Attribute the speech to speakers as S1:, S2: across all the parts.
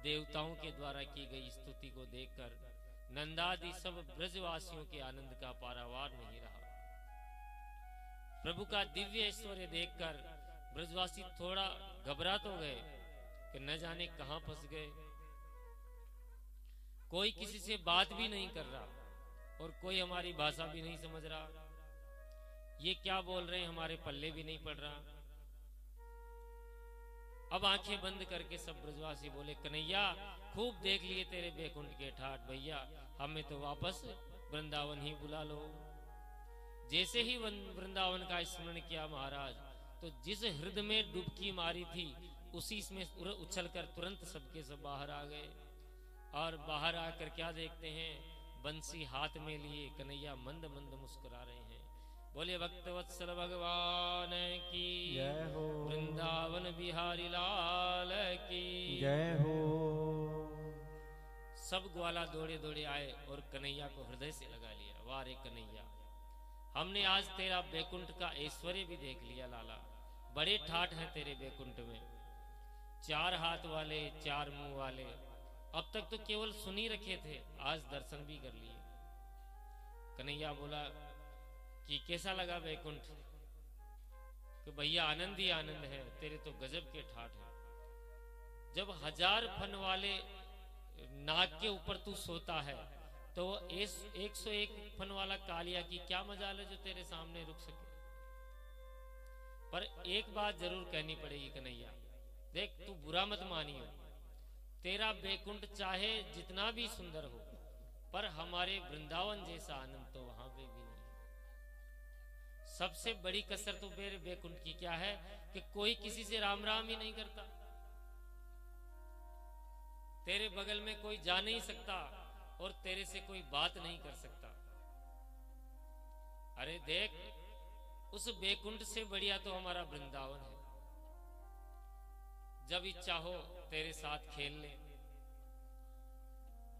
S1: देवताओं के द्वारा की गई स्तुति को देखकर नंदादि सब ब्रजवासियों के आनंद का पारावार नहीं रहा। प्रभु का दिव्य ऐश्वर्य देखकर ब्रजवासी थोड़ा घबरा तो गए कि न जाने कहां फंस गए। कोई किसी से बात भी नहीं कर रहा और कोई हमारी भाषा भी नहीं समझ रहा। ये क्या बोल रहे हैं हमारे पल्ले भी नहीं पड़ रहा। अब आंखें बंद करके सब ब्रजवासी बोले, कन्हैया खूब देख लिए तेरे बैकुंठ के ठाट, भैया हमें तो वापस वृंदावन ही बुला लो। जैसे ही वृंदावन का स्मरण किया महाराज, तो जिस हृदय में डुबकी मारी थी उसी में उछलकर तुरंत सबके सब बाहर आ गए। और बाहर आकर क्या देखते हैं, बंसी हाथ में लिए कन्हैया मंद मंद मुस्कुरा रहे हैं। बोले भक्तवत्सल भगवान की
S2: जय हो,
S1: वृंदावन बिहारी लाल की
S2: जय हो।
S1: सब ग्वाला दौड़े दौड़े आए और कन्हैया को हृदय से लगा लिया। वाह रे कन्हैया, हमने आज तेरा बैकुंठ का ऐश्वर्य भी देख लिया लाला। बड़े ठाठ हैं तेरे बैकुंठ में, 4 हाथ वाले 4 मुंह वाले। अब तक तो केवल सुन ही रखे थे, आज दर्शन भी कर लिए। कन्हैया बोला कि कैसा लगा बैकुंठ? कि भैया आनंद ही आनंद है, तेरे तो गजब के ठाठ है। जब 1000 फन वाले नाग के ऊपर तू सोता है तो 101 फन वाला कालिया की क्या मजाल है जो तेरे सामने रुक सके। पर एक बात जरूर कहनी पड़ेगी कन्हैया, देख तू बुरा मत मानियो, तेरा बैकुंठ चाहे जितना भी सुंदर हो, पर हमारे वृंदावन जैसा आनंद तो वहां पे भी नहीं। सबसे बड़ी कसर तो मेरे बैकुंठ की क्या है कि कोई किसी से राम राम ही नहीं करता। तेरे बगल में कोई जा नहीं सकता और तेरे से कोई बात नहीं कर सकता। अरे देख, उस बैकुंठ से बढ़िया तो हमारा वृंदावन है। जब इच्छा हो तेरे साथ खेल ले,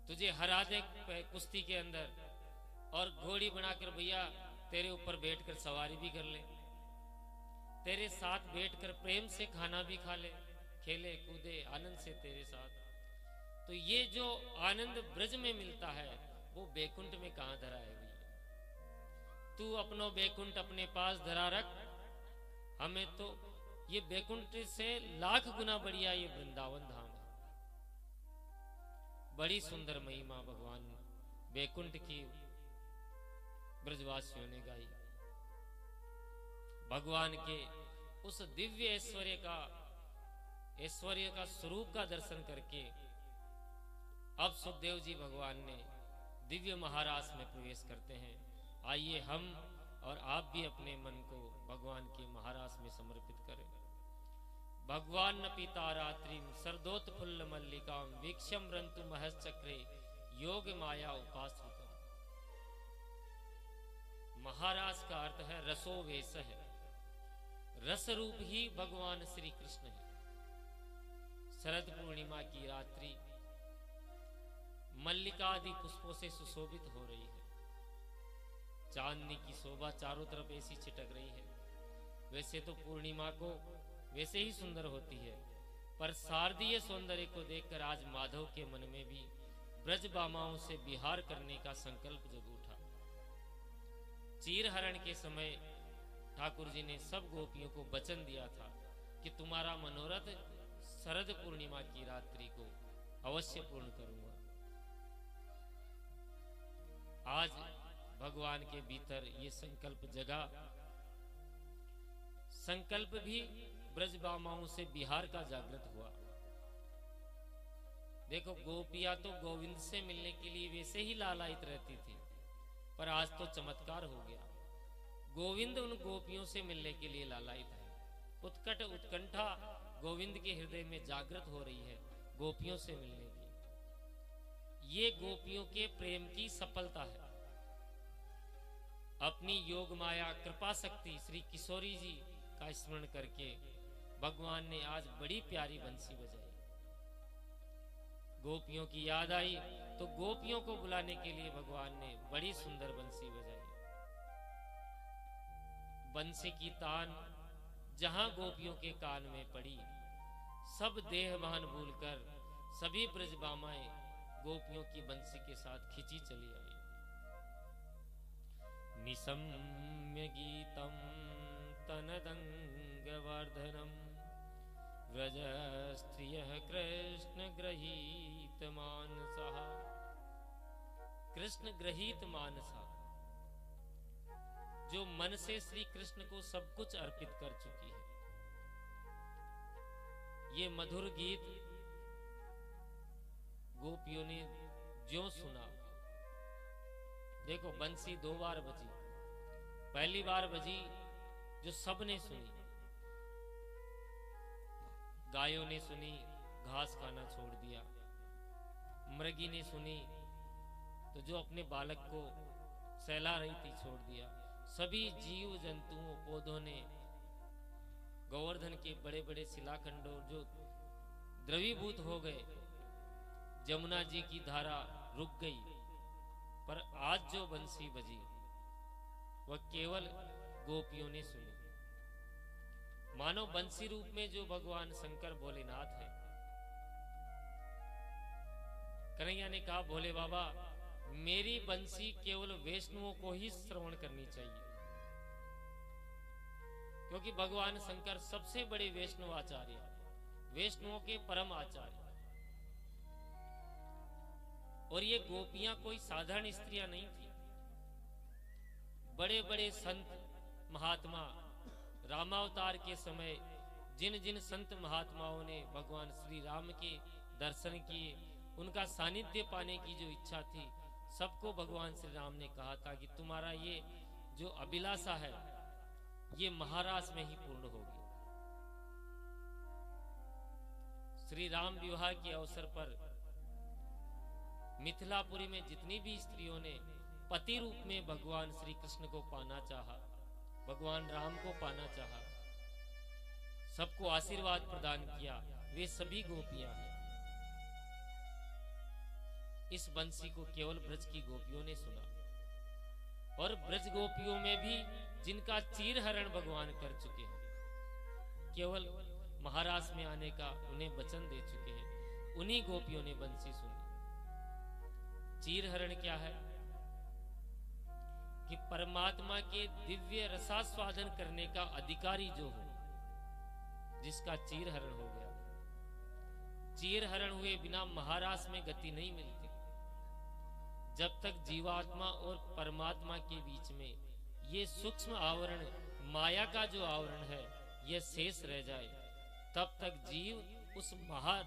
S1: तुझे हरा दे कुश्ती के अंदर, और घोड़ी बनाकर भैया तेरे ऊपर बैठकर सवारी भी कर ले, तेरे साथ बैठकर प्रेम से खाना भी खा ले, खेले कूदे आनंद से तेरे साथ। तो ये जो आनंद ब्रज में मिलता है वो बैकुंठ में कहां धरा है भैया। तू अपनो बैकुंठ अपने पास धरा रख, हमें तो ये बैकुंठ से लाख गुना बढ़िया ये वृंदावन धाम है। बड़ी सुंदर महिमा भगवान बैकुंठ की ब्रजवासियों ने गाई। भगवान के उस दिव्य ऐश्वर्य का स्वरूप का दर्शन करके अब सुखदेव जी भगवान ने दिव्य महारास में प्रवेश करते हैं। आइए हम और आप भी अपने मन को भगवान के महारास में समर्पित करें। भगवान न पिता रात्रिम सरदोत्फुल्ल मल्लिकाम वीक्षम रंतु महश्चक्रे योग माया उपाश्रितम। महारास का अर्थ है रसोवेश है, रस रूप ही भगवान श्री कृष्ण है। शरद पूर्णिमा की रात्रि मल्लिका आदि पुष्पों से सुशोभित हो रही है। चांदनी की शोभा चारों तरफ ऐसी छिटक रही है। वैसे तो पूर्णिमा को वैसे ही सुंदर होती है, पर शारदीय सौंदर्य को देखकर आज माधव के मन में भी ब्रज बामाओं से विहार करने का संकल्प जग उठा। चीरहरण के समय ठाकुर जी ने सब गोपियों को वचन दिया था कि तुम्हारा मनोरथ शरद पूर्णिमा की रात्रि को अवश्य पूर्ण करूंगा। आज भगवान के भीतर ये संकल्प जगा। संकल्प भी ब्रजबामाओं से बिहार का जागृत हुआ। देखो, गोपियां तो गोविंद से मिलने के लिए वैसे ही लालायित रहती थी, पर आज तो चमत्कार हो गया। गोविंद उन गोपियों से मिलने के लिए लालायित है। उत्कट उत्कंठा गोविंद के हृदय में जागृत हो रही है गोपियों से मिलने की। ये गोपियों के प्रेम की सफलता है। अपनी योग माया कृपा शक्ति श्री किशोरी जी का स्मरण करके भगवान ने आज बड़ी प्यारी बंसी बजाई। गोपियों की याद आई तो गोपियों को बुलाने के लिए भगवान ने बड़ी सुंदर बंसी बजाई। बंसी की तान जहां गोपियों के कान में पड़ी, सब देहभान भूलकर सभी ब्रजबामाएं गोपियों की बंसी के साथ खिंची चली आई। निशम्य गीतम तनदंगवर्धनम व्रज स्त्रियः कृष्ण ग्रहीत मानसः। कृष्ण ग्रहीत मानसा, जो मन से श्री कृष्ण को सब कुछ अर्पित कर चुकी है। ये मधुर गीत गोपियों ने ज्यों सुना। देखो बंसी 2 बार बजी। पहली बार बजी जो सबने सुनी, गायों ने सुनी, घास खाना छोड़ दिया। मृगी ने सुनी तो जो अपने बालक को सहला रही थी छोड़ दिया। सभी जीव जंतुओं पौधों ने गोवर्धन के बड़े बड़े शिलाखंडों जो द्रवीभूत हो गए। जमुना जी की धारा रुक गई। पर आज जो बंसी बजी वह केवल गोपियों ने सुनी। मानो बंसी रूप में जो भगवान शंकर भोलेनाथ है। कन्हैया ने कहा, भोले बाबा मेरी बंसी केवल वैष्णवों को ही श्रवण करनी चाहिए, क्योंकि भगवान शंकर सबसे बड़े वैष्णव आचार्य, वैष्णवों के परम आचार्य। और ये गोपियां कोई साधारण स्त्रियां नहीं थी। बड़े बड़े संत महात्मा रामावतार के समय जिन जिन संत महात्माओं ने भगवान श्री राम के दर्शन किए, उनका सानिध्य पाने की जो इच्छा थी, सबको भगवान श्री राम ने कहा था कि तुम्हारा ये जो अभिलाषा है ये महाराज में ही पूर्ण होगी। श्री राम विवाह के अवसर पर मिथिलापुरी में जितनी भी स्त्रियों ने पति रूप में भगवान श्री कृष्ण को पाना चाहा, भगवान राम को पाना चाहा, सबको आशीर्वाद प्रदान किया, वे सभी गोपियां हैं। इस बंसी को केवल ब्रज की गोपियों ने सुना। और ब्रज गोपियों में भी जिनका चीरहरण भगवान कर चुके हैं, केवल महाराज में आने का उन्हें वचन दे चुके हैं, उन्हीं गोपियों ने बंसी सुनी। चीरहरण क्या है? कि परमात्मा के दिव्य रसास्वादन करने का अधिकारी जो हो, जिसका चीरहरण हो गया। चीरहरण हुए बिना महाराज में गति नहीं मिलती। जब तक जीवात्मा और परमात्मा के बीच में ये सूक्ष्म आवरण, माया का जो आवरण है, यह शेष रह जाए, तब तक जीव उस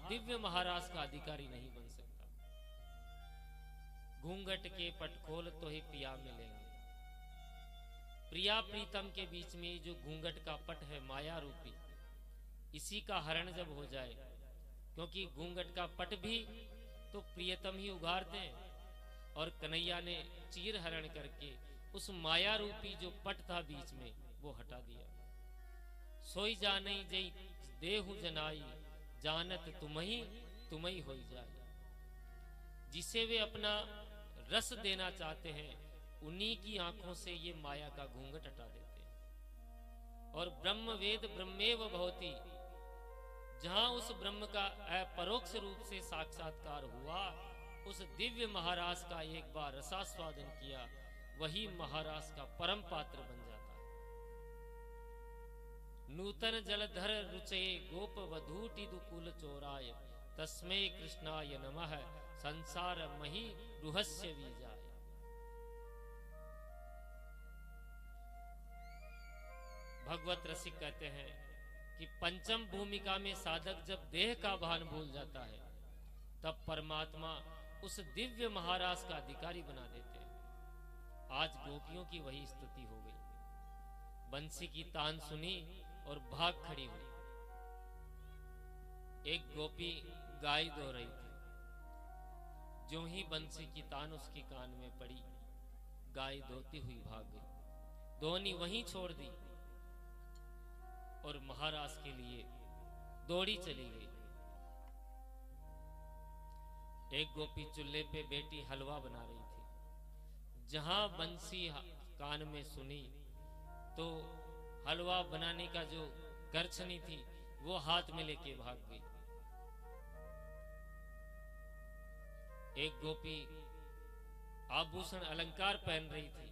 S1: दिव्य महाराज का अधिकारी नहीं बन सकता। घूंघट के पट खोल तो ही पिया मिलेंगे। प्रिया प्रीतम के बीच में जो घूंघट का पट है माया रूपी, इसी का हरण जब हो जाए, क्योंकि घूंघट का पट भी तो प्रियतम ही उगारते हैं, और कन्हैया ने चीर हरण करके उस माया रूपी जो पट था बीच में वो हटा दिया। सोई जानई जई देहु जनाई, जानत तुम्ही होई जाए। जिसे वे अपना रस देना चाहते हैं, उन्हीं की आंखों से ये माया का घूंघट हटा देते हैं। और ब्रह्म वेद ब्रह्मेव भवति, जहां उस ब्रह्म का अपरोक्ष रूप से साक्षात्कार हुआ, उस दिव्य महाराज का एक बार रसास्वादन किया, वही महाराज का परम पात्र बन जाता है। नूतन जलधर रुचे गोप वधूटि दुकुल चोराय, तस्मै कृष्णाय नमः संसार मही रुहस्य बीजाय। भगवत रसिक कहते हैं कि पंचम भूमिका में साधक जब देह का भान भूल जाता है, तब परमात्मा उस दिव्य महाराज का अधिकारी बना देते हैं। आज गोपियों की वही स्थिति हो गई। बंसी की तान सुनी और भाग खड़ी हुई। एक गोपी गाय दो रही थी। जो ही बंसी की तान उसके कान में पड़ी, गाय दोती हुई भाग गई। दोनी वहीं छोड़ दी और महाराज के लिए दौड़ी चली गई। एक गोपी चूल्हे पे बैठी हलवा बना रही थी। जहां बंसी कान में सुनी तो हलवा बनाने का जो करछनी थी वो हाथ में लेके भाग गई। एक गोपी आभूषण अलंकार पहन रही थी,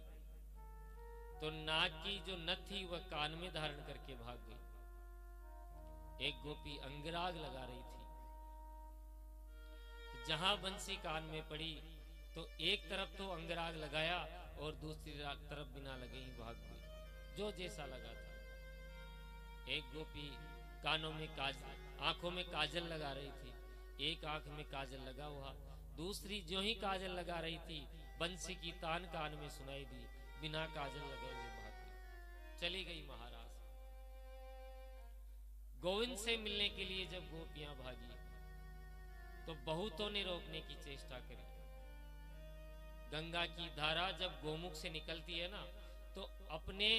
S1: तो नाक की जो नथ थी वह कान में धारण करके भाग गई। एक गोपी अंगराग लगा रही थी, तो जहां बंसी कान में पड़ी तो एक तरफ तो अंगराग लगाया और दूसरी तरफ बिना लगे ही भाग गई, जो जैसा लगा था। एक गोपी कानों में काजल, आंखों में काजल लगा रही थी, एक आंख में काजल लगा हुआ, दूसरी जो ही काजल लगा रही थी बंसी की तान कान में सुनाई दी, बिना काजल लगे हुए भाग गई, चली गई महाराज। गोविंद से मिलने के लिए जब गोपियां भागी तो बहुतों ने रोकने की चेष्टा करी। गंगा की धारा जब गोमुख से निकलती है ना, तो अपने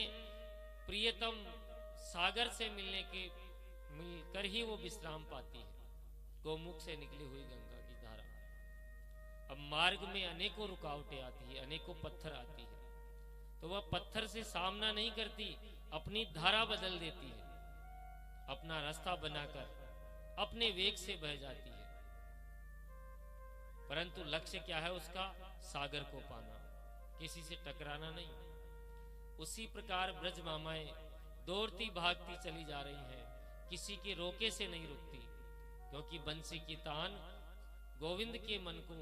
S1: प्रियतम सागर से मिलकर ही वो विश्राम पाती है, गोमुख से निकली हुई गंगा की धारा। अब मार्ग में अनेकों रुकावटें आती है, अनेकों पत्थर आती है, तो वह पत्थर से सामना नहीं करती, अपनी धारा बदल देती है, अपना रास्ता बनाकर अपने वेग से बह जाती है। परंतु लक्ष्य क्या है उसका? सागर को पाना, किसी से टकराना नहीं। उसी प्रकार ब्रज मामाएं दौड़ती भागती चली जा रही हैं, किसी के रोके से नहीं रुकती, क्योंकि बंसी की तान गोविंद के मन को,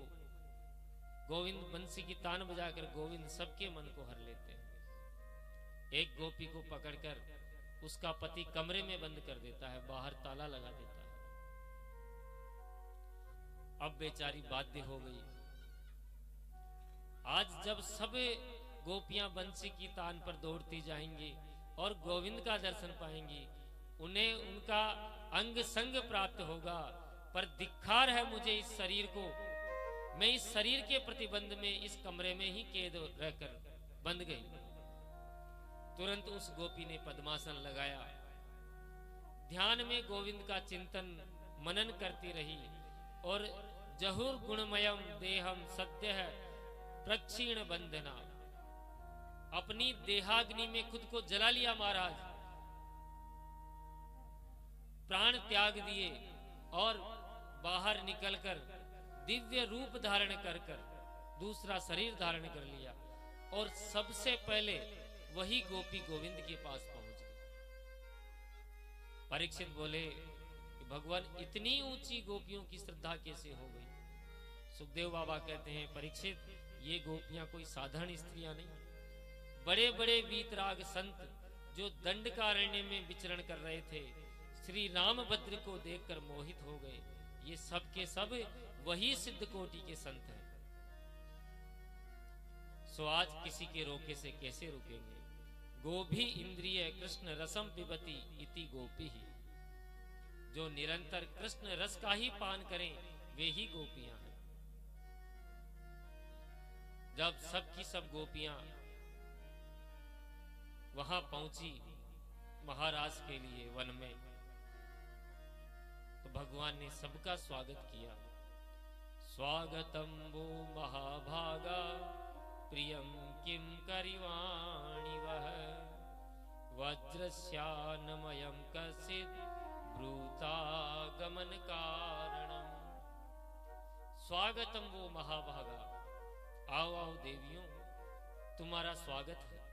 S1: गोविंद बंसी की तान बजाकर गोविंद सबके मन को हर लेते हैं। एक गोपी को पकड़कर उसका पति कमरे में बंद कर देता है, बाहर ताला लगा देता है। अब बेचारी बाध्य हो गई। आज जब सब गोपियां बंसी की तान पर दौड़ती जाएंगी और गोविंद का दर्शन पाएंगी, उन्हें उनका अंग संग प्राप्त होगा, पर धिक्कार है मुझे इस शरीर को, मैं इस शरीर के प्रतिबंध में इस कमरे में ही कैद रहकर बंद गई। तुरंत उस गोपी ने पद्मासन लगाया, ध्यान में गोविंद का चिंतन मनन करती रही और जहुर गुणमयम देहम सत्य है प्रक्षीण बंधना, अपनी देहाग्नि में खुद को जला लिया महाराज, प्राण त्याग दिए और बाहर निकलकर दिव्य रूप धारण कर दूसरा शरीर धारण कर लिया, और सबसे पहले वही गोपी गोविंद के पास पहुंच गई। परीक्षित बोले कि भगवान इतनी ऊंची गोपियों की श्रद्धा कैसे हो गई? सुखदेव बाबा कहते हैं, परीक्षित ये गोपियां कोई साधारण स्त्रियां नहीं, बड़े बड़े वीतराग संत जो दंडकारण्य में विचरण कर रहे थे, श्री रामभद्र को देखकर मोहित हो गए। ये सब के सब वही सिद्ध कोटि के संत हैं। सो आज किसी के रोके से कैसे रुकेंगे? गोभी इंद्रिय कृष्ण रसम पिबती इति गोपी ही, जो निरंतर कृष्ण रस का ही पान करें वे ही गोपियां हैं। जब सब की सब गोपियां वहां पहुंची महाराज के लिए वन में, तो भगवान ने सबका स्वागत किया। स्वागतम वो महाभागा प्रियम किम करिवाणि वह, वज्रस्यान्मयं कसित ब्रूतागमन कारणम। स्वागतम वो महाभागा, आओ आओ देवियों, तुम्हारा स्वागत है।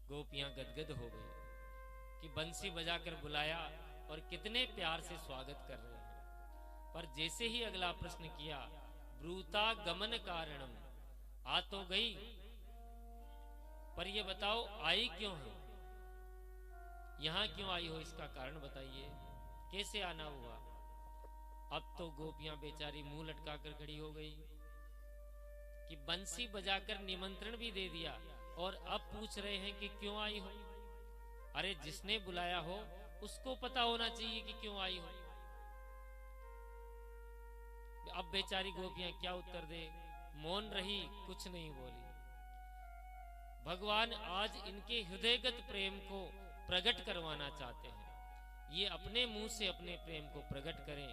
S1: गोपियां गदगद हो गई कि बंसी बजाकर बुलाया और कितने प्यार से स्वागत कर रहे हैं। पर जैसे ही अगला प्रश्न किया, ब्रूता गमन कारणम, आ तो गई पर ये बताओ आई क्यों हो, यहां क्यों आई हो, इसका कारण बताइए, कैसे आना हुआ? अब तो गोपियां बेचारी मुंह लटकाकर खड़ी हो गई कि बंसी बजाकर निमंत्रण भी दे दिया और अब पूछ रहे हैं कि क्यों आई हो। अरे जिसने बुलाया हो उसको पता होना चाहिए कि क्यों आई हो। अब बेचारी गोपियां क्या उत्तर दे? मौन रही, कुछ नहीं बोली। भगवान आज इनके हृदयगत प्रेम को प्रकट करवाना चाहते हैं। ये अपने मुंह से अपने प्रेम को प्रकट करें,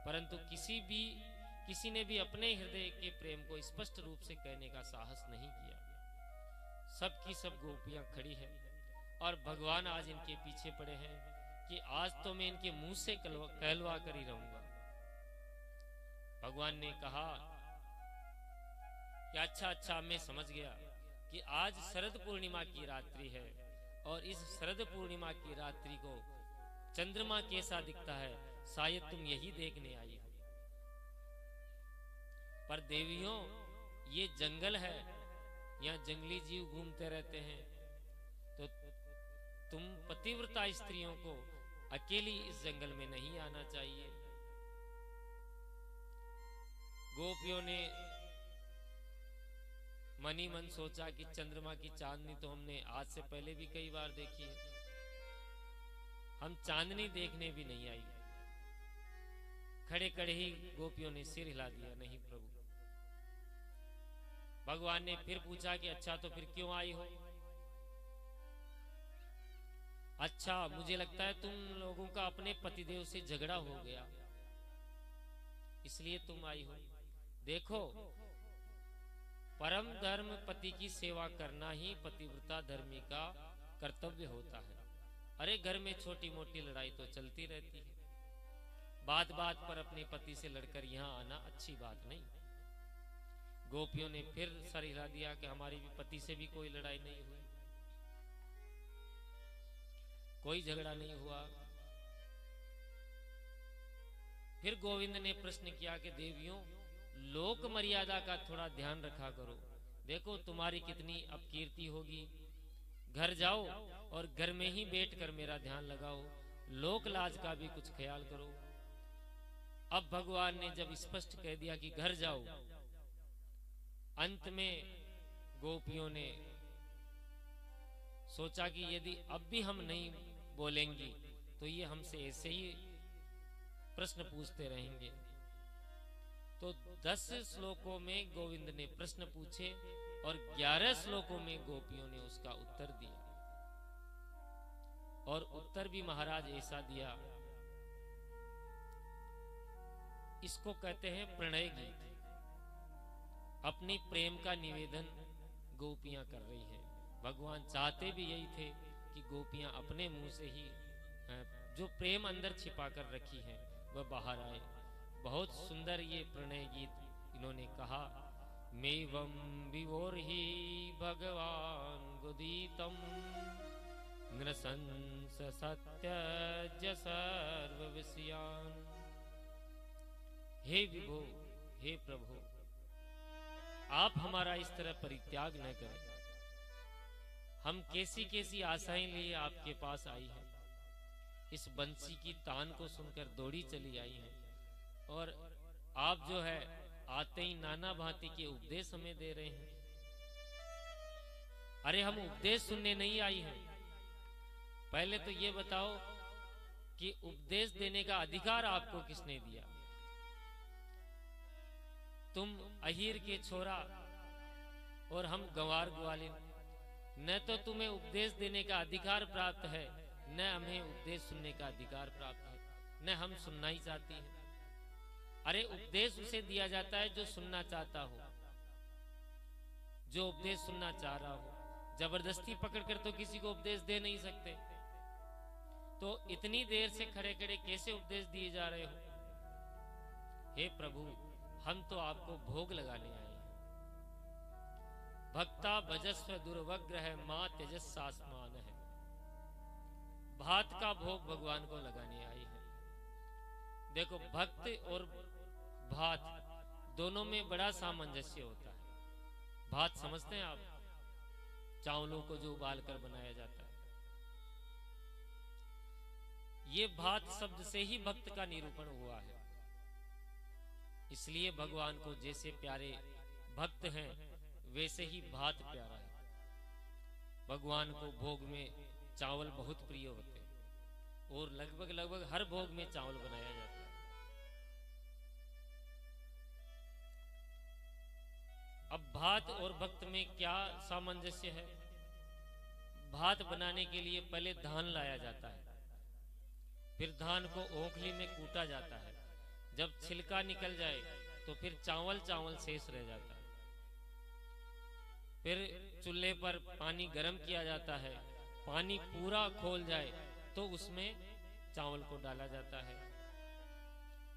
S1: परंतु किसी ने भी अपने हृदय के प्रेम को स्पष्ट रूप से कहने का साहस नहीं किया। सब की सब गोपियां खड़ी हैं और भगवान आज इनके पीछे पड़े हैं कि आज तो मैं इनके मुंह से कहलवा कर ही रहूंगा। भगवान ने कहा कि अच्छा अच्छा, मैं समझ गया कि आज शरद पूर्णिमा की रात्रि है और इस शरद पूर्णिमा की रात्रि को चंद्रमा कैसा दिखता है, शायद तुम यही देखने आई हो। पर देवियों, ये जंगल है, यहाँ जंगली जीव घूमते रहते हैं, तो तुम पतिव्रता स्त्रियों को अकेली इस जंगल में नहीं आना चाहिए। गोपियों ने मनी मन सोचा कि चंद्रमा की चांदनी तो हमने आज से पहले भी कई बार देखी है, हम चांदनी देखने भी नहीं आई। खड़े खड़े ही गोपियों ने सिर हिला दिया, नहीं प्रभु। भगवान ने फिर पूछा कि अच्छा तो फिर क्यों आई हो? अच्छा, मुझे लगता है तुम लोगों का अपने पतिदेव से झगड़ा हो गया, इसलिए तुम आई हो। देखो, परम धर्म पति की सेवा करना ही पतिव्रता धर्मी का कर्तव्य होता है। अरे घर में छोटी मोटी लड़ाई तो चलती रहती है, बात बात पर अपने पति से लड़कर यहाँ आना अच्छी बात नहीं। गोपियों ने फिर सर हिला दिया कि हमारी भी पति से भी कोई लड़ाई नहीं हुई, कोई झगड़ा नहीं हुआ। फिर गोविंद ने प्रश्न किया कि देवियों, लोक मर्यादा का थोड़ा ध्यान रखा करो। देखो तुम्हारी कितनी अपकीर्ति होगी, घर जाओ और घर में ही बैठकर मेरा ध्यान लगाओ, लोक लाज का भी कुछ ख्याल करो। अब भगवान ने जब स्पष्ट कह दिया कि घर जाओ, अंत में गोपियों ने सोचा कि यदि अब भी हम नहीं बोलेंगी तो ये हमसे ऐसे ही प्रश्न पूछते रहेंगे। तो 10 श्लोकों में गोविंद ने प्रश्न पूछे और 11 श्लोकों में गोपियों ने उसका उत्तर दिया। और उत्तर भी महाराज ऐसा दिया, इसको कहते हैं प्रणय गीत। अपनी प्रेम का निवेदन गोपियां कर रही हैं। भगवान चाहते भी यही थे कि गोपियां अपने मुंह से ही जो प्रेम अंदर छिपा कर रखी है वह बाहर आए। बहुत सुंदर ये प्रणय गीत इन्होंने कहा। मेवं विवोर्हि भगवान गुदीतम नृशंस सत्यज सर्व विषयान। हे विभो, हे प्रभु, आप हमारा इस तरह परित्याग न करें। हम कैसी कैसी आशाएं लिए आपके पास आई हैं, इस बंसी की तान को सुनकर दौड़ी चली आई हैं, और आप जो है आते ही नाना भांति के उपदेश हमें दे रहे हैं। अरे हम उपदेश सुनने नहीं आई हैं, पहले तो ये बताओ कि उपदेश देने का अधिकार आपको किसने दिया? तुम अहीर के छोरा और हम गंवार ग्वालिन, न तो तुम्हें उपदेश देने का अधिकार प्राप्त है, न हमें उपदेश सुनने का अधिकार प्राप्त है, न हम सुनना ही चाहती हैं। अरे उपदेश उसे दिया जाता है जो सुनना चाहता हो, जो उपदेश सुनना चाह रहा हो। जबरदस्ती पकड़कर तो किसी को उपदेश दे नहीं सकते। तो इतनी देर से खड़े खड़े कैसे उपदेश दिए जा रहे हो? हे प्रभु, हम तो आपको भोग लगाने आए हैं। भक्ता भजस्व दुर्वग्रह मां तेजस्मान है। भात का भोग भगवान को लगाने आई है। देखो, भक्त और भात दोनों में बड़ा सामंजस्य होता है। भात समझते हैं आप? चावलों को जो उबाल कर बनाया जाता है। ये भात शब्द से ही भक्त का निरूपण हुआ है। इसलिए भगवान को जैसे प्यारे भक्त हैं वैसे ही भात प्यारा है। भगवान को भोग में चावल बहुत प्रिय होते हैं और लगभग लगभग हर भोग में चावल बनाया जाता है। अब भात और भक्त में क्या सामंजस्य है? भात बनाने के लिए पहले धान लाया जाता है, फिर धान को ओखली में कूटा जाता है। जब छिलका निकल जाए तो फिर चावल चावल शेष रह जाता है। फिर चूल्हे पर पानी गर्म किया जाता है, पानी पूरा खोल जाए तो उसमें चावल को डाला जाता है।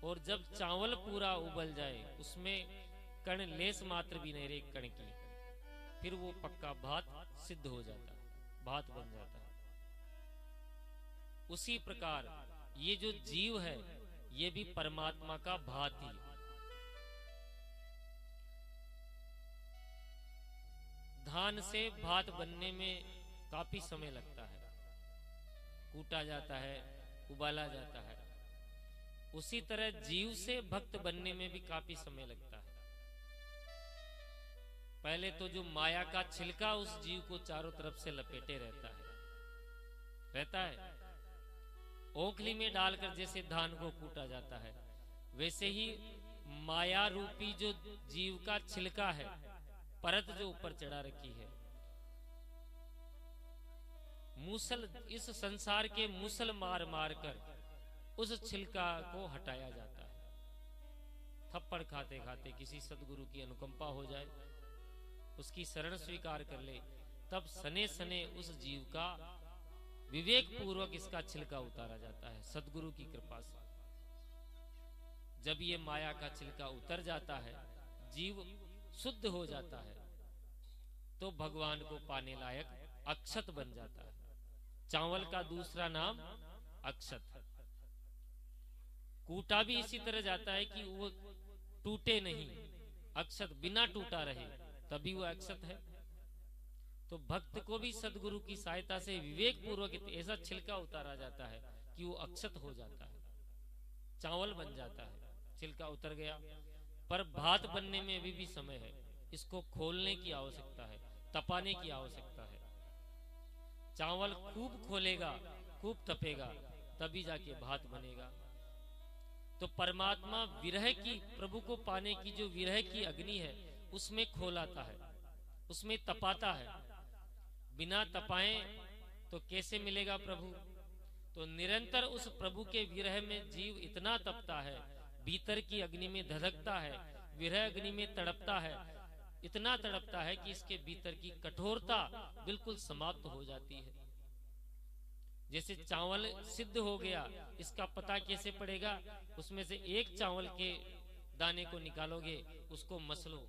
S1: और जब चावल पूरा उबल जाए, उसमें कण लेस मात्र भी नहीं रहे कण की, फिर वो पक्का भात सिद्ध हो जाता है, भात बन जाता है। उसी प्रकार ये जो जीव है ये भी परमात्मा का भात ही। धान से भात बनने में काफी समय लगता है, कूटा जाता है, उबाला जाता है। उसी तरह जीव से भक्त बनने में भी काफी समय लगता है। पहले तो जो माया का छिलका उस जीव को चारों तरफ से लपेटे रहता है। ओखली में डालकर जैसे धान को कूटा जाता है, वैसे ही माया रूपी जो जीव का छिलका है, परत जो ऊपर चढ़ा रखी है, मूसल, इस संसार के मूसल मार मार कर उस छिलका को हटाया जाता है। थप्पड़ खाते खाते किसी सदगुरु की अनुकंपा हो जाए, उसकी शरण स्वीकार कर ले, तब सने सने उस जीव का विवेक पूर्वक इसका छिलका उतारा जाता है सदगुरु की कृपा से। जब ये माया का छिलका उतर जाता है, जीव शुद्ध हो जाता है, तो भगवान को पाने लायक अक्षत बन जाता है। चावल का दूसरा नाम अक्षत। कूटा भी इसी तरह जाता है कि वो टूटे नहीं, अक्षत बिना टूटा रहे, तभी वो अक्षत है। तो भक्त को भी सदगुरु की सहायता से विवेक पूर्वक ऐसा छिलका उतारा जाता है कि वो अक्षत हो जाता है, चावल बन जाता है। छिलका उतर गया, पर भात बनने में अभी भी समय है। इसको खोलने की आवश्यकता है, तपाने की आवश्यकता है। चावल खूब खोलेगा, खूब तपेगा, तभी जाके भात बनेगा। तो परमात्मा विरह की, प्रभु को पाने की जो विरह की अग्नि है, उसमें खोलाता है, उसमें तपाता है। बिना तपाए तो कैसे मिलेगा प्रभु? तो निरंतर उस प्रभु के विरह में जीव इतना तपता है, भीतर की अग्नि में धधकता है, विरह अग्नि में तड़पता है, इतना तड़पता है कि इसके भीतर की कठोरता बिल्कुल समाप्त हो जाती है। जैसे चावल सिद्ध हो गया, इसका पता कैसे पड़ेगा? उसमें से एक चावल के दाने को निकालोगे, उसको मसलो,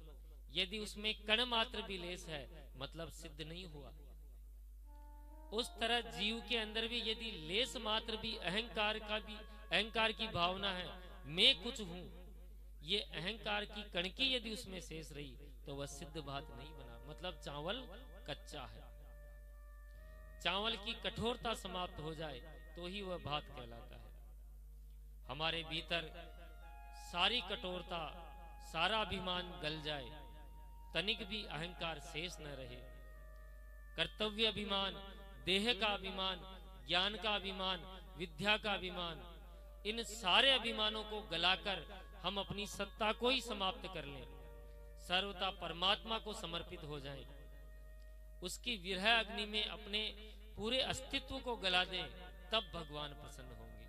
S1: यदि उसमें कण मात्र भी लेस है, मतलब सिद्ध नहीं हुआ। उस तरह जीव के अंदर भी यदि लेस मात्र भी अहंकार की भावना है, मैं कुछ हूं, ये अहंकार की कणकी यदि उसमें शेष रही, तो वह सिद्ध भात नहीं बना, मतलब चावल कच्चा है। चावल की कठोरता समाप्त हो जाए तो ही वह भात कहलाता है। हमारे भीतर सारी कठोरता, सारा अभिमान गल जाए, तनिक भी अहंकार शेष न रहे, कर्तव्य अभिमान, देह का अभिमान, ज्ञान का अभिमान, विद्या का अभिमान, इन सारे अभिमानों को गलाकर हम अपनी सत्ता को ही समाप्त कर लें, सर्वथा परमात्मा को समर्पित हो जाएं, उसकी विरह अग्नि में अपने पूरे अस्तित्व को गला दें, तब भगवान प्रसन्न होंगे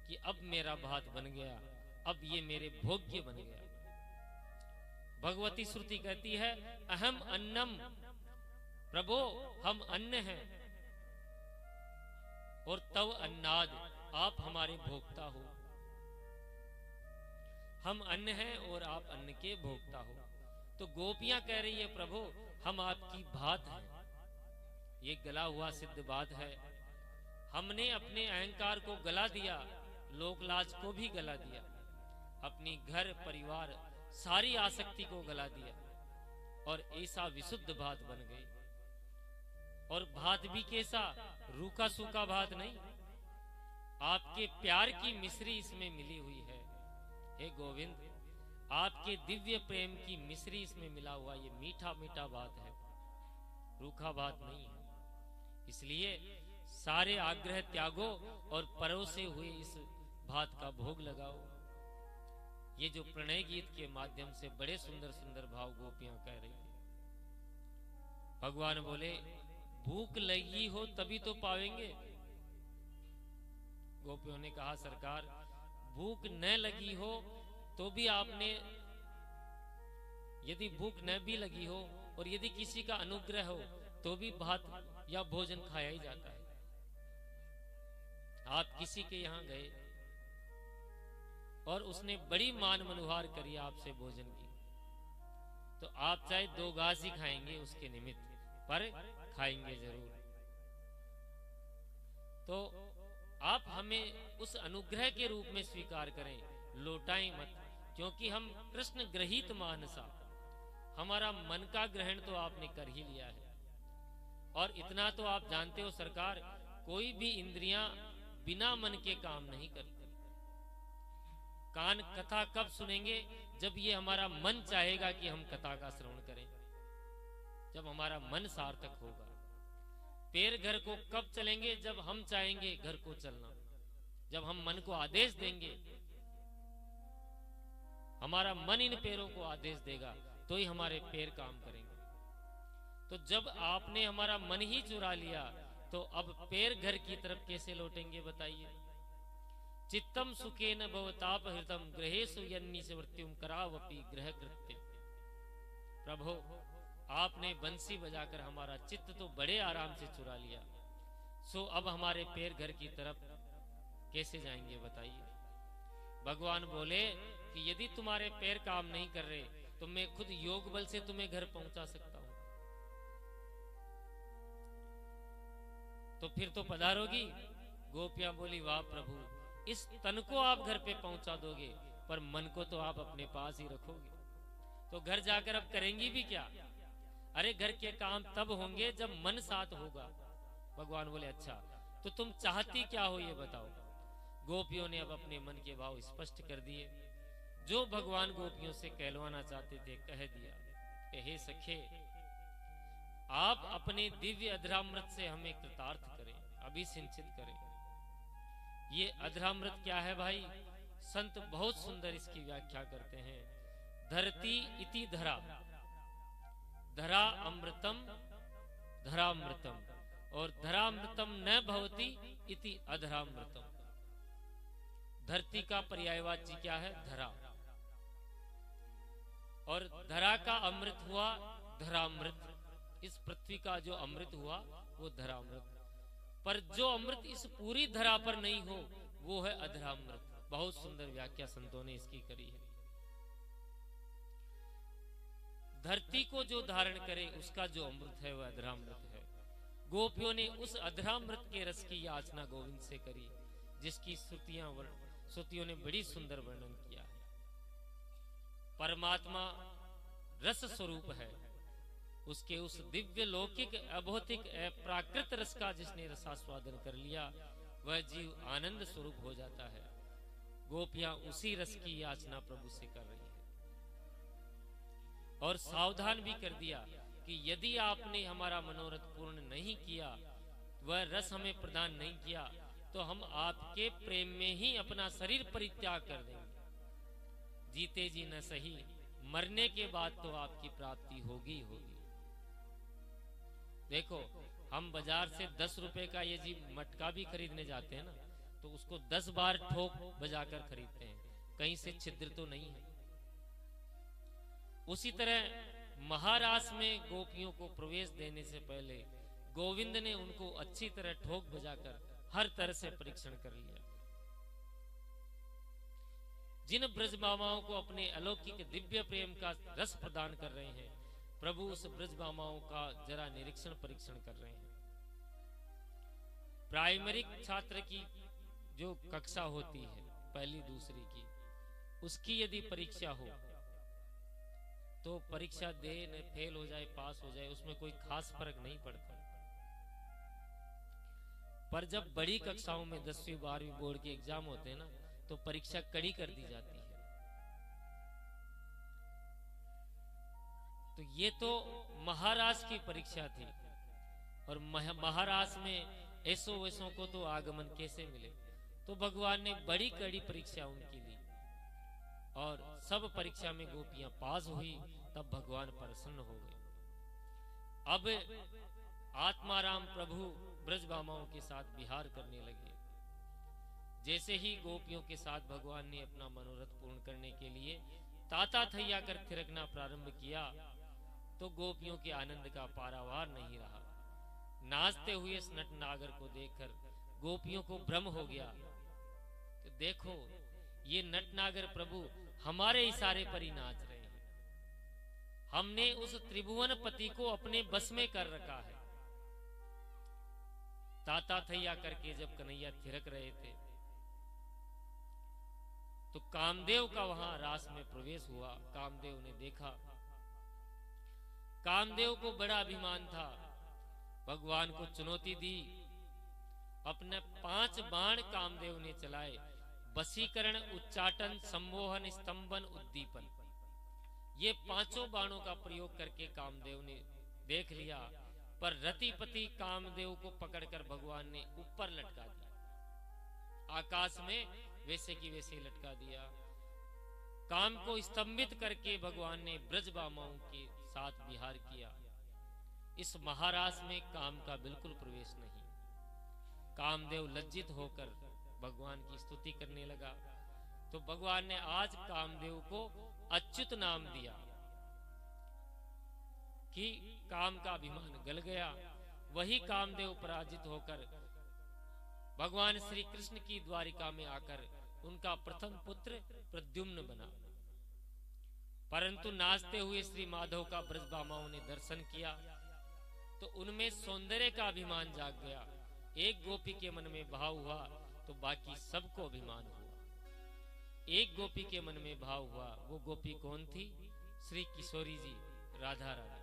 S1: कि अब मेरा भात बन गया, अब ये मेरे भोग्य बन गया। भगवती श्रुति कहती है, अहम अन्नम, प्रभो हम अन्न हैं और तव अन्नाद, आप हमारे भोक्ता हो। हम अन्न हैं और आप अन्न के भोक्ता हो। तो गोपियां कह रही है, प्रभु हम आपकी भात हैं, ये गला हुआ सिद्ध भात है। हमने अपने अहंकार को गला दिया, लोक लाज को भी गला दिया, अपनी घर परिवार सारी आसक्ति को गला दिया, और ऐसा विशुद्ध भात बन गए। और भात भी कैसा? रूखा सूखा भात नहीं, आपके प्यार की मिश्री इसमें मिली हुई है। हे गोविंद, आपके दिव्य प्रेम की मिश्री इसमें मिला हुआ ये मीठा मीठा भात है, रूखा भात नहीं है। इसलिए सारे आग्रह त्यागो और परोसे हुए इस भात का भोग लगाओ। ये जो प्रणय गीत के माध्यम से बड़े सुंदर सुंदर भाव गोपियां कह रही है। भगवान बोले, भूख लगी हो तभी तो पावेंगे। गोपियों ने कहा, सरकार भूख न लगी हो तो भी आपने, यदि भूख न भी लगी हो और यदि किसी का अनुग्रह हो तो भी भात या भोजन खाया ही जाता है। आप किसी के यहां गए, और उसने बड़ी मान मनुहार करी आपसे भोजन की, तो आप चाहे 2 घास ही खाएंगे उसके निमित्त, पर खाएंगे जरूर। तो आप हमें उस अनुग्रह के रूप में स्वीकार करें, लौटाएं मत, क्योंकि हम कृष्ण ग्रहित मानसा, हमारा मन का ग्रहण तो आपने कर ही लिया है। और इतना तो आप जानते हो सरकार, कोई भी इंद्रियां बिना मन के काम नहीं करती। कान कथा कब सुनेंगे? जब ये हमारा मन चाहेगा कि हम कथा का श्रवण करें, जब हमारा मन सार्थक होगा। पैर घर को कब चलेंगे? जब हम चाहेंगे घर को चलना, जब हम मन को आदेश देंगे, हमारा मन इन पैरों को आदेश देगा तो ही हमारे पैर काम करेंगे। तो जब आपने हमारा मन ही चुरा लिया, तो अब पैर घर की तरफ कैसे लौटेंगे बताइए? चित्तम सुखेन भवताप हृतम ग्रहेषु यन्निस मृत्युम करावपि ग्रह कृत्य। प्रभु, आपने बंसी बजाकर हमारा चित्त तो बड़े आराम से चुरा लिया, सो अब हमारे पैर घर की तरफ कैसे जाएंगे बताइए? भगवान बोले कि यदि तुम्हारे पैर काम नहीं कर रहे तो मैं खुद योग बल से तुम्हें घर पहुंचा सकता हूं, तो फिर तो पधारोगी। गोपियां बोली, वाह प्रभु, इस तन को आप घर पे पहुंचा दोगे, पर मन को तो आप अपने पास ही रखोगे, तो घर जाकर अब करेंगी भी क्या? अरे घर के काम तब होंगे जब मन साथ होगा। भगवान बोले, अच्छा तो तुम चाहती क्या हो ये बताओ। गोपियों ने अब अपने मन के भाव स्पष्ट कर दिए, जो भगवान गोपियों से कहलवाना चाहते थे कह दिया। हे सखे, आप अपने दिव्य अधरामृत से हमें कृतार्थ करें, अभिसिंचित करें। ये अधरामृत क्या है भाई? संत बहुत सुंदर इसकी व्याख्या करते हैं। धरती इति धरा, धरा अमृतम धरामृतम, और धरामृतम न भवति इति अधरामृतम। धरती का पर्यायवाची क्या है? धरा, और धरा का अमृत हुआ धरामृत। इस पृथ्वी का जो अमृत हुआ वो धरामृत, पर जो अमृत इस पूरी धरा पर नहीं हो वो है अधरामृत। बहुत सुंदर व्याख्या संतों ने इसकी करी है। धरती को जो धारण करे उसका जो अमृत है वह अधरामृत है। गोपियों ने उस अधरामृत के रस की याचना गोविंद से करी, जिसकी श्रुतियों ने बड़ी सुंदर वर्णन किया है। परमात्मा रस स्वरूप है, उसके उस दिव्य लौकिक अभौतिक प्राकृत रस का जिसने रसास्वादन कर लिया वह जीव आनंद स्वरूप हो जाता है। गोपियां उसी रस की याचना प्रभु से कर रही है, और सावधान भी कर दिया कि यदि आपने हमारा मनोरथ पूर्ण नहीं किया, वह रस हमें प्रदान नहीं किया, तो हम आपके प्रेम में ही अपना शरीर परित्याग कर देंगे। जीते जी न सही, मरने के बाद तो आपकी प्राप्ति होगी होगी। देखो, हम बाजार से 10 रुपए का ये जी मटका भी खरीदने जाते हैं ना, तो उसको 10 बार ठोक बजाकर खरीदते हैं, कहीं से छिद्र तो नहीं है। उसी तरह महारास में गोपियों को प्रवेश देने से पहले गोविंद ने उनको अच्छी तरह ठोक बजाकर हर तरह से परीक्षण कर लिया। जिन ब्रजमामाओं को अपने अलौकिक दिव्य प्रेम का रस प्रदान कर रहे हैं, प्रभु उस ब्रजमामाओं का जरा निरीक्षण परीक्षण कर रहे हैं। प्राइमरी छात्र की जो कक्षा होती है पहली दूसरी की, उसकी यदि परीक्षा हो तो परीक्षा दे न फेल हो जाए पास हो जाए उसमें कोई खास फर्क नहीं पड़ता। पर जब बड़ी कक्षाओं में 10वीं 12वीं बोर्ड के एग्जाम होते हैं ना, तो परीक्षा कड़ी कर दी जाती है। तो ये तो महाराज की परीक्षा थी, और महाराज में ऐसो वैसों को तो आगमन कैसे मिले, तो भगवान ने बड़ी कड़ी परीक्षा उनकी ली, और सब परीक्षा में गोपियां पास हुई, तब भगवान प्रसन्न हो गए। अब आत्माराम प्रभु ब्रजभामाओं के साथ विहार करने लगे। जैसे ही गोपियों के साथ भगवान ने अपना मनोरथ पूर्ण करने के लिए ताता थैया कर थिरकना प्रारंभ किया, तो गोपियों के आनंद का पारावार नहीं रहा। नाचते हुए इस नट नागर को देखकर गोपियों को भ्रम हो गया कि देखो, ये नटनागर प्रभु हमारे इशारे पर ही नाच रहे हैं। हमने उस त्रिभुवन पति को अपने बस में कर रखा है। ताता थैया करके जब कन्हैया थिरक रहे थे तो कामदेव का वहां रास में प्रवेश हुआ। कामदेव ने देखा, कामदेव को बड़ा अभिमान था, भगवान को चुनौती दी। अपने 5 बाण कामदेव ने चलाए, वशीकरण, उच्चाटन, सम्मोहन, स्तंभन, उद्दीपन। ये 5 बाणों का प्रयोग करके कामदेव ने देख लिया, पर रतिपति कामदेव को पकड़कर भगवान ने ऊपर लटका दिया, आकाश में वैसे की वैसे लटका दिया। काम को स्तंभित करके भगवान ने ब्रजबामाओं के साथ विहार किया। इस महारास में काम का बिल्कुल प्रवेश नहीं। कामदेव लज्जित होकर भगवान की स्तुति करने लगा, तो भगवान ने आज कामदेव को अच्युत नाम दिया कि काम का अभिमान गल गया। वही कामदेव पराजित होकर भगवान श्री कृष्ण की द्वारिका में आकर उनका प्रथम पुत्र प्रद्युम्न बना। परंतु नाचते हुए श्री माधव का ब्रजबामाओं ने दर्शन किया तो उनमें सौंदर्य का अभिमान जाग गया। एक गोपी के मन में भाव हुआ तो बाकी सबको अभिमान हुआ। एक गोपी के मन में भाव हुआ, वो गोपी कौन थी? श्री किशोरी जी, राधा रानी।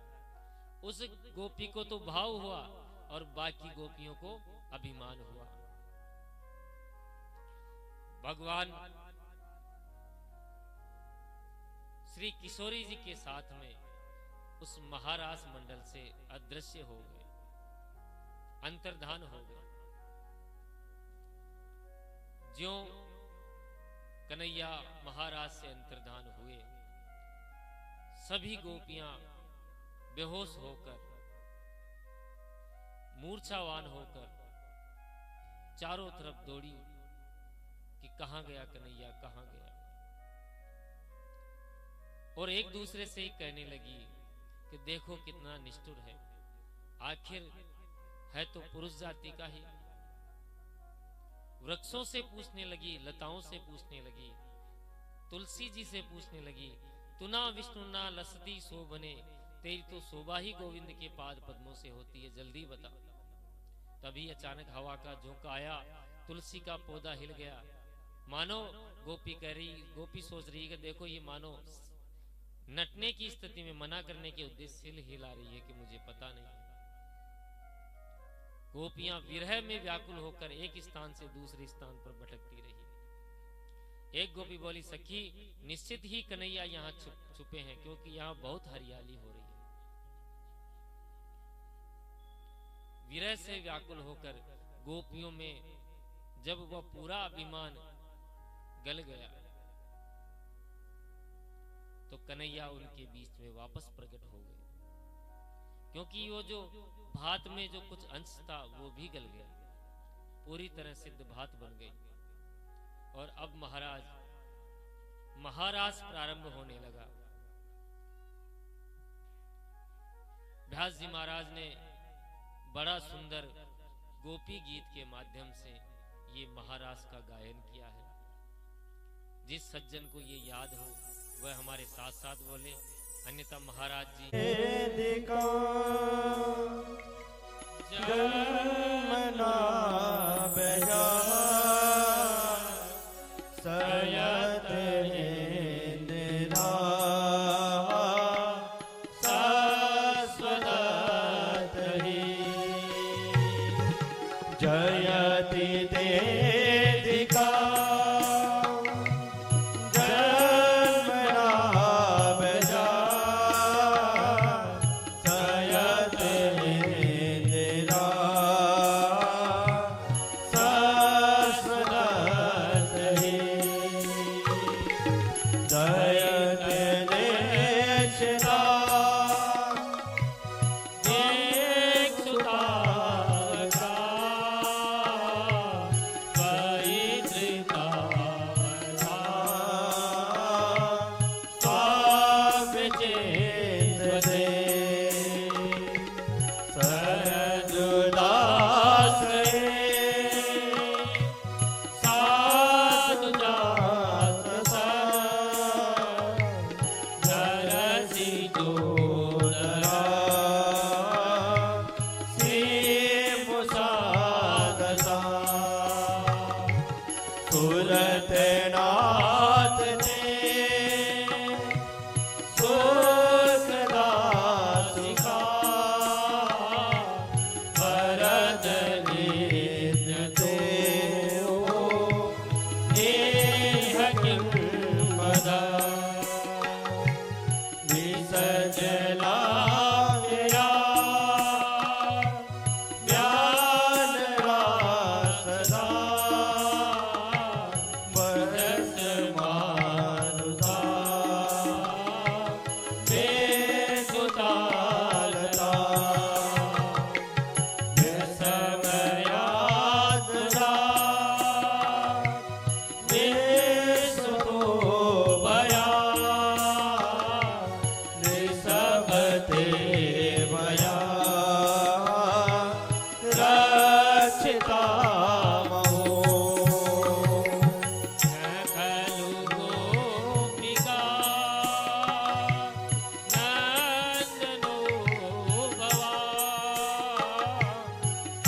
S1: उस गोपी को तो भाव हुआ और बाकी गोपियों को अभिमान हुआ। भगवान श्री किशोरी जी के साथ में उस महारास मंडल से अदृश्य हो गए, अंतर्धान हो गए। ज्यों कन्हैया महाराज से अंतर्धान हुए, सभी गोपियां बेहोश होकर, मूर्छावान होकर चारों तरफ दौड़ी कि कहां गया कन्हैया, कहां गया। और एक दूसरे से ही कहने लगी कि देखो कितना निष्ठुर है, आखिर है तो पुरुष जाति का ही। वृक्षों से पूछने लगी, लताओं से पूछने लगी, तुलसी जी से पूछने लगी, तुना विष्णु ना लसती शोभने, तेरी तो शोभा ही गोविंद के पाद पद्मों से होती है, जल्दी बता। तभी अचानक हवा का झोंका आया, तुलसी का पौधा हिल गया। मानो गोपी कह रही, गोपी सोच रही कि देखो ये मानो नटने की स्थिति में मना करने के उद्देश्य से हिला रही है कि मुझे पता नहीं। गोपियां विरह में व्याकुल होकर एक स्थान से दूसरे स्थान पर भटकती रही। एक गोपी बोली, सखी निश्चित ही कन्हैया यहाँ छुपे हैं, क्योंकि यहाँ बहुत हरियाली हो रही है। विरह से व्याकुल होकर गोपियों में जब वह पूरा अभिमान गल गया तो कन्हैया उनके बीच में वापस प्रकट हो गए, क्योंकि वो जो भात में जो कुछ अंश था वो भी गल गया, पूरी तरह सिद्ध भात बन गई। और अब महाराज प्रारंभ होने लगा। व्यास जी महाराज ने बड़ा सुंदर गोपी गीत के माध्यम से ये महाराज का गायन किया है। जिस सज्जन को ये याद हो वह हमारे साथ साथ बोले, अन्यथा महाराज जी
S2: जन्मना बजा सयत इंदिरा शाश्वत ही जयति देदिका सूरत नाथ ने सुखदा सिखा भरत नित्य देव नेह किम बदा विसजला मेरा ज्ञान रासदा बरस मारुदा बेसुतालता बेसमयातदा बेसुतो बया निसबते बया रक्षिता महो
S1: खलु गोपिका नंदनो भवा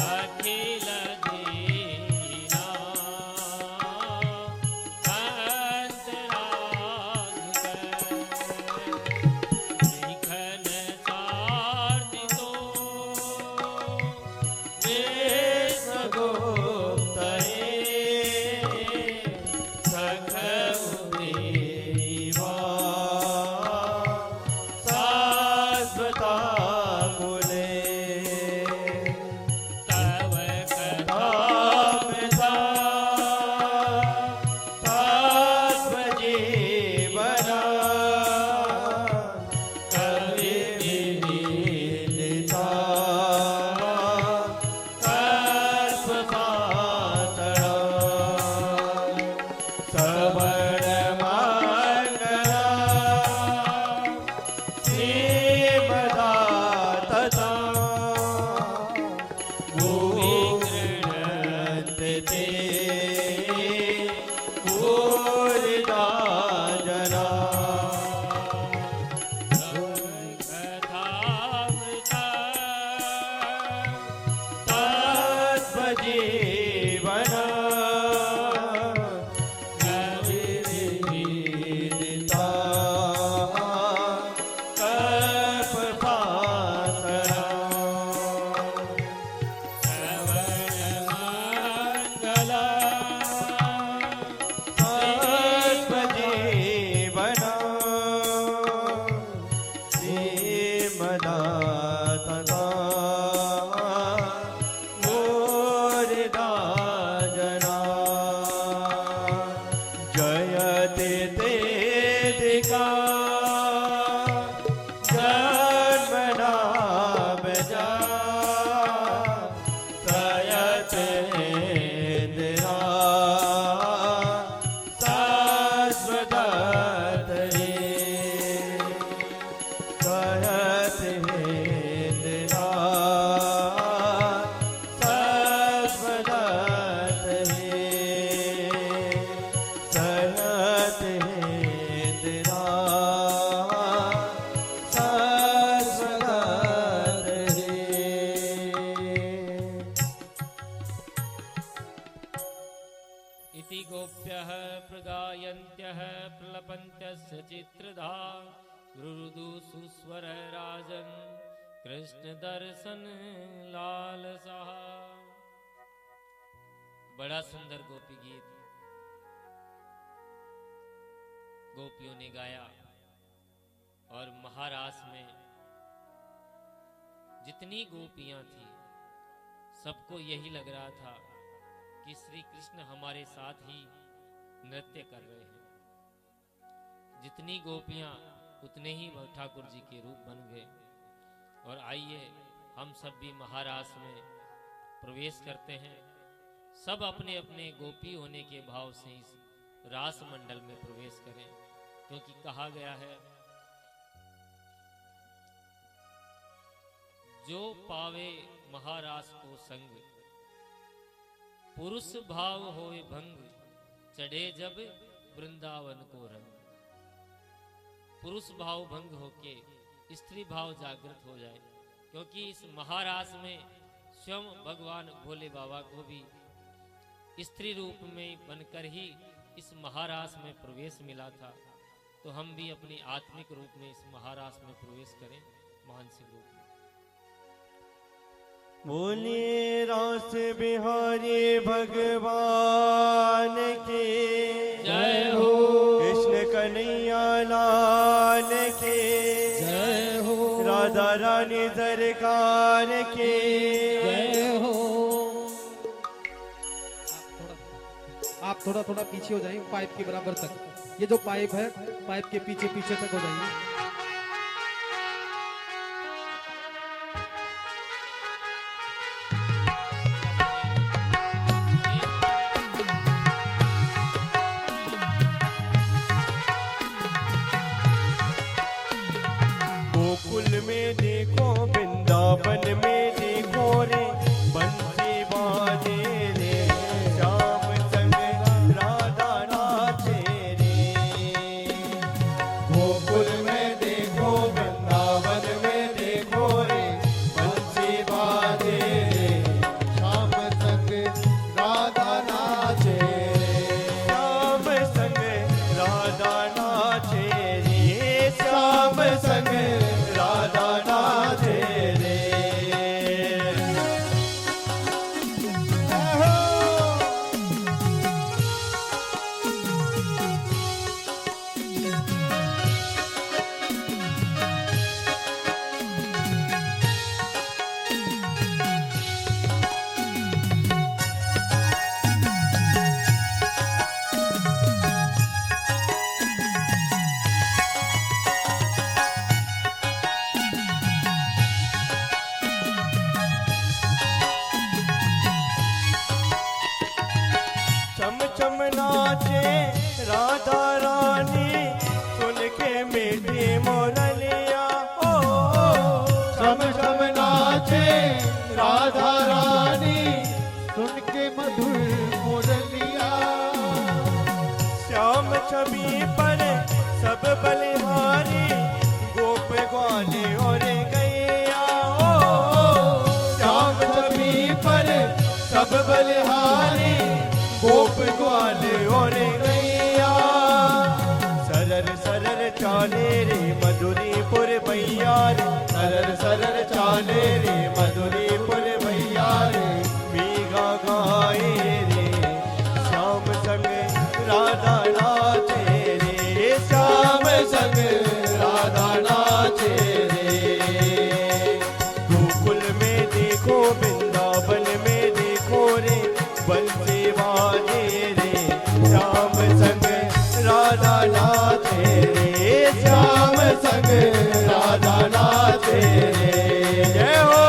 S1: अखिल दीना लिखन सार्दितो
S2: देश गोप्तये सखदेवा शाश्वता कुले
S1: तव
S2: तापसा तात्मजीवना कवि विनीता कल्पपातळा सवर्ण मंगला श्रीमदातता भुवि गृह्णन्ति ते पूरिता जना
S1: कथामृता
S2: तत्त्वजीवना विविदिता कल्पपासना
S1: श्रवणमङ्गला
S2: तत्त्वजीवना श्रीमदातता मोरिदा जना जयति तेदिका जन्मना बजा सयतेन्द्रा शाश्वतये सयतेन्द्रा शाश्वतये सयतेन्द्रा शाश्वतये
S1: इति गोप्यः प्रगायन्त्यः प्रलपन्त्यस्य चित्रधा रुरुदु सुस्वर राजन् कृष्ण दर्शन लालसा। बड़ा सुंदर गोपी गीत गोपियों ने गाया और महारास में जितनी गोपियां थी सबको यही लग रहा था कि श्री कृष्ण हमारे साथ ही नृत्य कर रहे हैं। जितनी गोपियां उतने ही वह ठाकुर जी के रूप बन गए। और आइए हम सब भी महारास में प्रवेश करते हैं। सब अपने अपने गोपी होने के भाव से इस रास मंडल में प्रवेश करें, क्योंकि कहा गया है जो पावे महारास को संग, पुरुष भाव होए भंग, चढ़े जब वृंदावन को रंग। पुरुष भाव भंग होके स्त्री भाव जागृत हो जाए, क्योंकि इस महारास में स्वयं भगवान भोले बाबा को भी स्त्री रूप में बनकर ही इस महारास में प्रवेश मिला था, तो हम भी अपनी आत्मिक रूप में इस महारास में प्रवेश करें, मानसिक रूप में।
S2: बोले रास बिहारी भगवान की
S1: जय हो।
S2: कृष्ण कन्हैया लाल की
S3: जय हो।
S2: राधा रानी सरकार की
S3: जय हो। आप थोड़ा थोड़ा पीछे हो जाइए पाइप के बराबर तक। ये जो पाइप है, पाइप के पीछे पीछे तक हो जाइए।
S2: गोकुल में देखो, वृंदावन में देखो रे, बंसी बाजे रे, श्याम संग राधा नाचे रे। गोकुल में देखो, वृंदावन में देखो रे, बंसी बाजे रे, श्याम संग राधा नाचे रे। श्याम संग राधा नाचे रे, श्याम संग राधा नाचे रे। चम चम नाचे राधा रानी, सुन के मीठी मोरलिया ओ। चम चम नाचे राधा रानी,
S3: सुन के मधुर मुरलिया।
S2: श्याम छवि पर सब बलिहारी, गोप ग्वाले और गैया ओ। श्याम छवि पर सब बलिहारी, गोप ग्वाले और गैया। सरर सरर चाले रे मधुरीपुर भैया रे, सरर सरर चाले रे मधुरीपुर भैया रे। मीगा गाए रे, श्याम संग राधा नाचे रे, श्याम संग राधा नाचे रे। गोकुल में देखो, वृंदावन में देखो रे, बंसी बाजे रे, श्याम संग राधा नाचे रे, श्याम संग राधा नाचे रे। जय हो।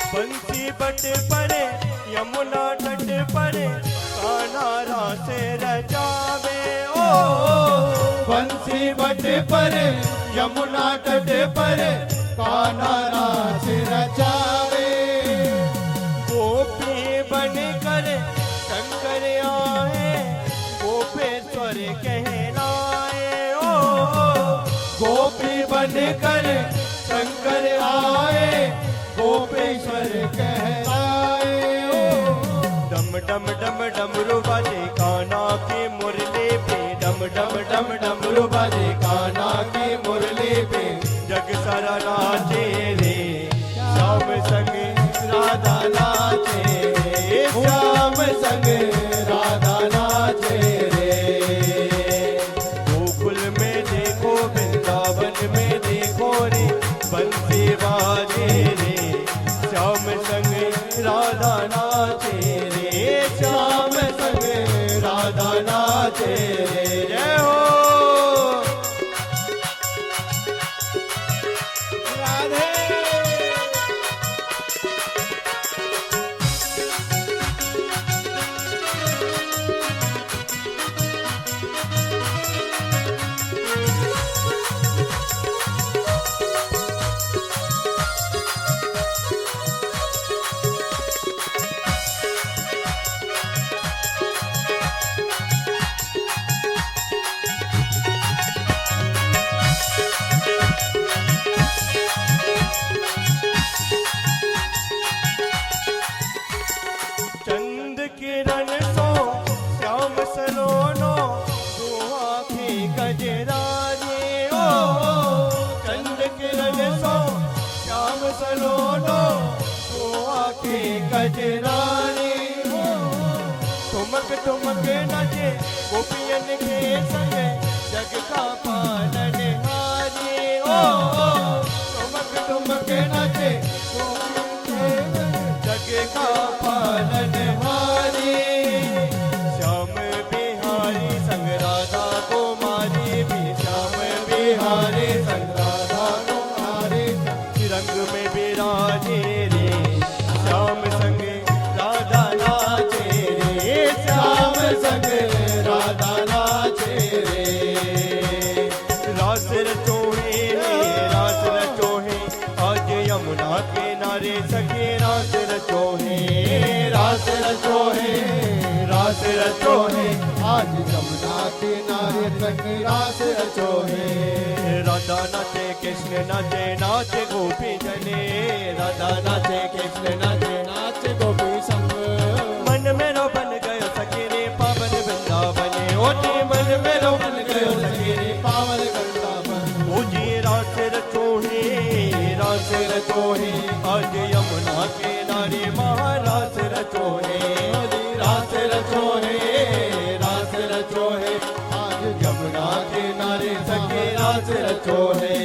S2: बंसी बट परे यमुना तट परे, कान्हा रास रचावे ओ। बंसी बट परे यमुना तट परे, कान्हा रास रचावे। गोपी बन कर शंकर आए, गोपेश्वर कहलाए ओ। गोपी बन कर शंकर आए, गोपेश्वर कहलाए ओ। डम डम डम डमरू बाजे कान्हा की मुरली पे, डम डम डम डमरू बाजे कान्हा की मुरली पे। जग सारा नाचे रे, श्याम संग राधा नाचे रे, श्याम संग राधा नाचे रे। गोकुल में देखो, वृंदावन में देखो रे, बंसी बाजे रे, श्याम संग राधा नाचे रे, श्याम संग राधा नाचे रे। जय हो। राधे किरण सो श्याम सलोनो दो आँखें गजरारी ओ चंद किरण सो श्याम सलोनो दो आँखें गजरारी ठुमक ठुमक नाचे गोपियन के संग जग का पालन हारी ओ ठुमक ठुमक नाचे जग का पालन हारी श्याम बिहारी संग राधा कुमारी भी श्याम बिहारी संग राधा कुमारी रंग में विराजे रे श्याम संग राधा नाचे रे श्याम संग राधा नाचे रे रास रचोहे आज यमुना किनारे सखी रास रचोहे रास रचोहे
S4: आज यमुना किनारे सखी रास रचोहे
S2: राधा नाचे कृष्ण नाचे नाचे गोपी जने राधा नाचे कृष्ण नाचे
S4: नाच गोपी संग
S2: मन मेरो बन गयो सखी रे पावन वृंदावन ओटी मन मेरो बन गयो सखी रे
S4: पावन वृंदावन
S2: ओ जी रास रचोहे आज यमुना किनारे महारास रचोहे
S4: रास रचोहे आज यमुना किनारे सखी रास रचोहे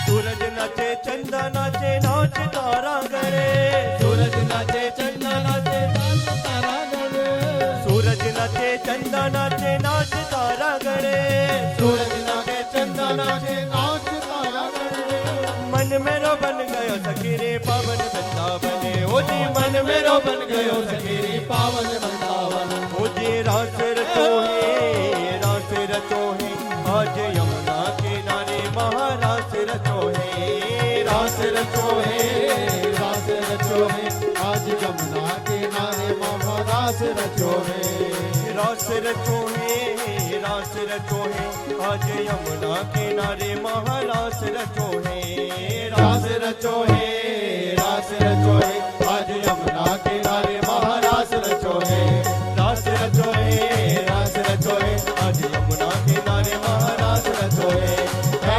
S2: सूरज नाचे चंदा नाचे नाच तारा गरे
S4: सूरज नाचे चंदा नाचे नाच तारा गणे
S2: सूरज नाचे चंदा नाचे नाच तारा गरे
S4: सूरज नाचे चंदा नाचे नाच तारा गणे
S2: मन मेरो बन गयो सखी रे पावन वृंदावन ओ जी मन मेरो बन गयो सखी रे
S4: पावन वृंदावन
S2: ओ जी रास रचोहे आज यमुना किनारे महारास रचोहे
S4: रास रचोहे आज यमुना किनारे महारास रचोहे
S2: रास रचोहे आज यमुना किनारे महारास रचोहे
S4: रास रचोहे आज यमुना किनारे महारास रचोहे
S2: रास रचोहे आज यमुना किनारे महारास रचोहे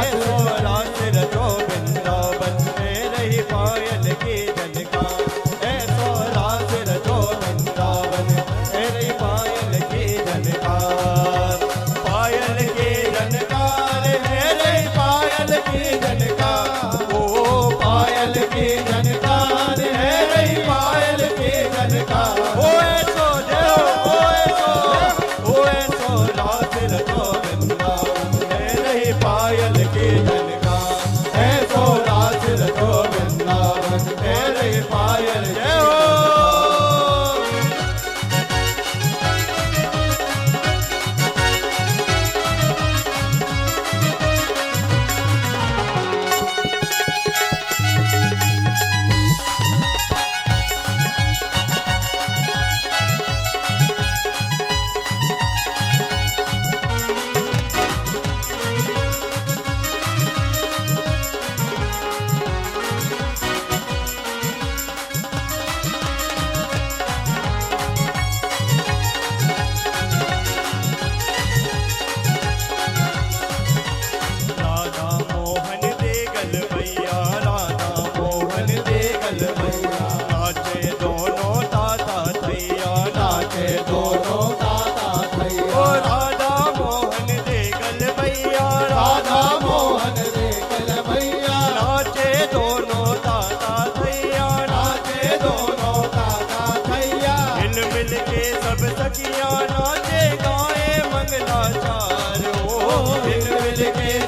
S2: ऐसो रास रचो वृंदावन में रही पायल की झनकार ऐसो रास रचो वृंदावन में रही पायल की झनकार पायल की झनकार है रे पायल की झनकार ओ पायल की झनकार है रे पायल की झनकार ओ ऐसो रास रचो वृंदावन में रही पायल की झनकार ऐसो रास रचो वृंदावन में रही पायल जय हो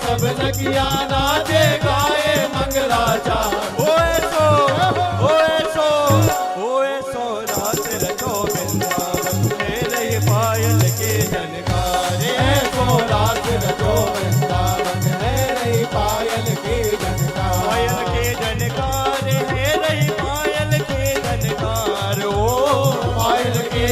S4: सब सखिया नाचे गाए मंगलाचार
S2: ओए सो रात रचो वृंदावन मेरे पायल के झनकारे
S4: सो रात रचो वृंदावन मेरे पायल के झनकार
S2: पायल के झनकार है रही पायल के झनकार ओ
S4: पायल के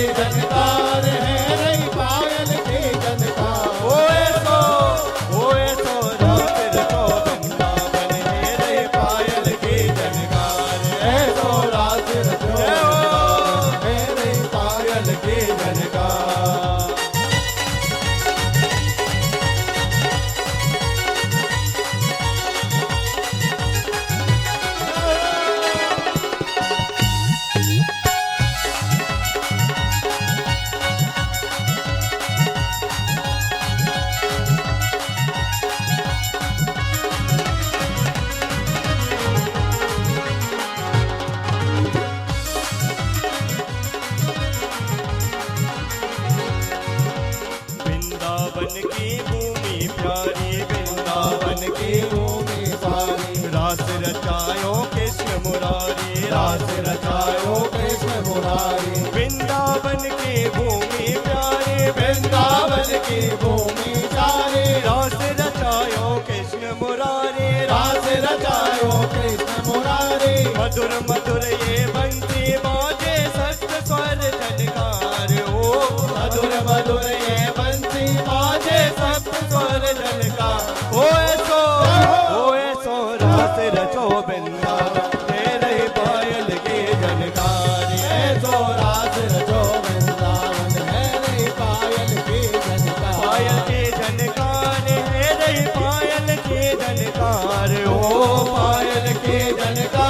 S2: की झनकार। वृंदावन की भूमि प्यारी, वृंदावन की भूमि सारी, रास रचायो कृष्ण मुरारी, रास रचायो कृष्ण मुरारी। वृंदावन की भूमि प्यारी, वृंदावन की भूमि सारी, रास रचायो कृष्ण मुरारी, रास रचायो कृष्ण मुरारी। मधुर मधुर ये बंसी बाजे सप्त स्वर झनकार, ओ मधुर मधुर ये बंसी बाजे सप्त स्वर झनकार। ओए सो रास रचो वृंदावन तेरे पायल की झनकार, ऐसो रास रचो वृंदावन तेरे पायल की झनकार। पायल की झनकार है रे पायल की झनकार, ओ पायल की झनकार।